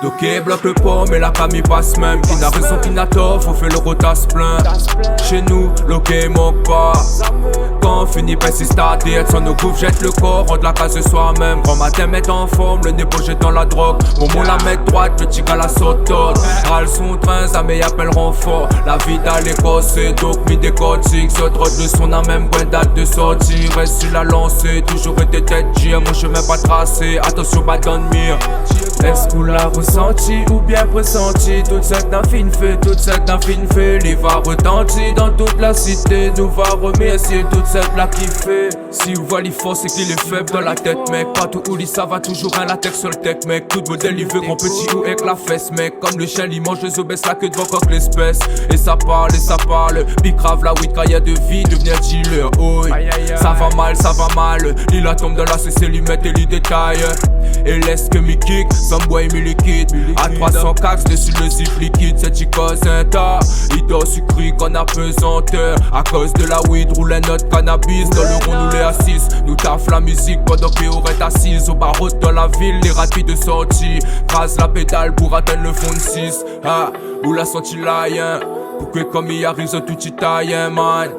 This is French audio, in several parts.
Ok, bloque le pont, mais la camille passe même. Qui n'a raison, qui n'a tort, faut faire le rotas plein. Chez nous, l'ok manque pas. Quand on finit par s'y starter, sans nos coups, jette le corps, rentre la case de soi-même. Grand matin, mettre en forme, le nez poché dans la drogue. Mon mot la met droite, le tigre à la sautote. Râle son train, ça m'y appelle renfort. La vie d'aller c'est donc mis des cotiques. Ce drogue de son a même point date de sortie. Reste sur la lancée, toujours été tête G. Mon chemin pas tracé, attention pas dans le mire. Est-ce qu'on l'a ressenti ou bien pressenti? Toute cette fine fait, toute cette fine fait. Il va retentir dans toute la cité. Nous va remercier toute cette là qui fait. Si vous voyez fort, c'est qu'il est faible dans la tête, mec. Partout où il ça va toujours un latex sur le tech, mec. Tout modèle il veut grand petit ou avec la fesse, mec. Comme le chien, il mange les obèses là que devant coque l'espèce. Et ça parle, Big grave la weed, y'a de vie, devenir dealer. Oh, ça va mal, ça va mal. Il la tombe dans la CC, lui met et lui détaille. Et laisse que mi kick, sans bois et mi liquide. À 300 cax dessus le zip liquide. C'est chicos un tas. Il dort sucré qu'on a pesanteur. À cause de la weed, roule notre cannabis. Dans le rond, nous les assis. Nous taffe la musique pendant que est assise. Au barreau dans la ville, les rapides de sortie. Crase la pédale pour atteindre le fond de 6. Ah, où la sortie là, hein. Pour que comme il arrive, tout y taille, hein, man.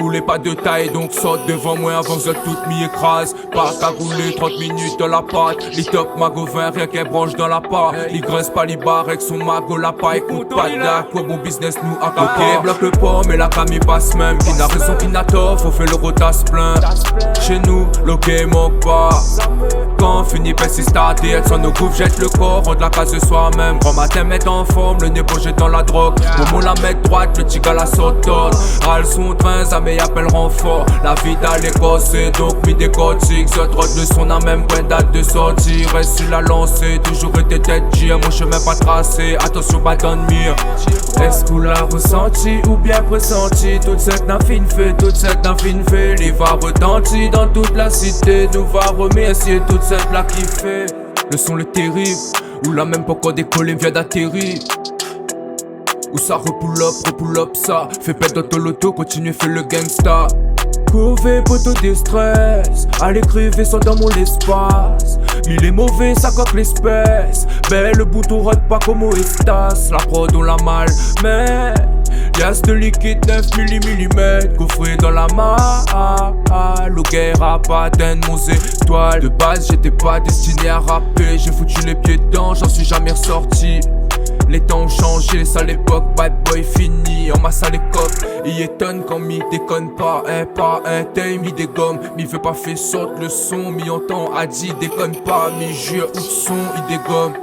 Ou les pas de taille, donc saute devant moi avant que toutes m'y écrase. Pas qu'à rouler 30 minutes dans la pâte. Les top mago 20, rien qu'un branche dans la part. Il grince pas les barres avec son mago la paille. Écoute pas quoi bon business nous à ok, bloque le pont, mais la camille passe même. Qui n'a raison, qui n'a tort, faut faire le rotas plein. Chez nous, l'ok manque pas. Quand on finit par s'y starter, sans nos coups, jette le corps, rentre la case de soi-même. Grand matin, mettre en forme, le nez poché dans la drogue. Momo la met droite, le tigre à la sautote. Râle son train, ça mais appelle renfort. La vie d'aller c'est donc mis des cotiques. Ce drogue de son a même point date de sortie. Reste sur la lancée, toujours été tête G. Mon chemin pas tracé, attention pas dans le mire. Est-ce qu'on l'a ressenti ou bien pressenti? Toute cette fine fait, toute cette fine fait. Il va retentir dans toute la cité. Nous va remercier toute cette là qui fait. Le son le terrible, ou la même pas encore décollé vient d'atterrir. Où ça repull up ça. Fais pète dans l'auto, continue, fais le gangsta. Couvé poteau de stress. Allez crever sans dans mon espace. Il est mauvais, ça coque l'espèce. Ben le bouton rote pas comme au Estas. La prod on l'a mal, mais liasse de liquide 9 mm. Coffré dans la malle. Le guerre a pas atteint mon étoile. De base j'étais pas destiné à rapper. J'ai foutu les pieds dedans, j'en suis jamais ressorti. Les temps ont changé, ça l'époque, bad boy fini, on masse à l'écope. Il étonne quand m'y déconne pas un time, il dégomme. M'y veut pas faire sorte le son, m'y entend, a dit déconne pas, m'y jure où son, il dégomme.